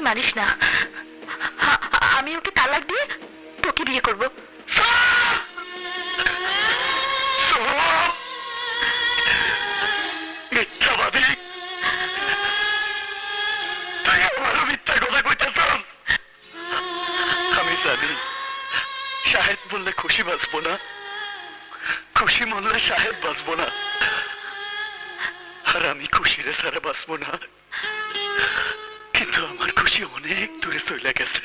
মানিস না। আমি ওকে তালাক দিয়ে তোকে বিয়ে করব। মিথ্যাবাদী, তুই আমারও মিথ্যা কথা কইতেছ। আমি জানি শাহেদ বললে খুশি বাঁচবো না, খুশি মরলে শাহেদ বাঁচবো না, আর আমি খুশিরে ছাড়া বাঁচবো না। কিন্তু আমার খুশি অনেক দূরে চলে গেছে।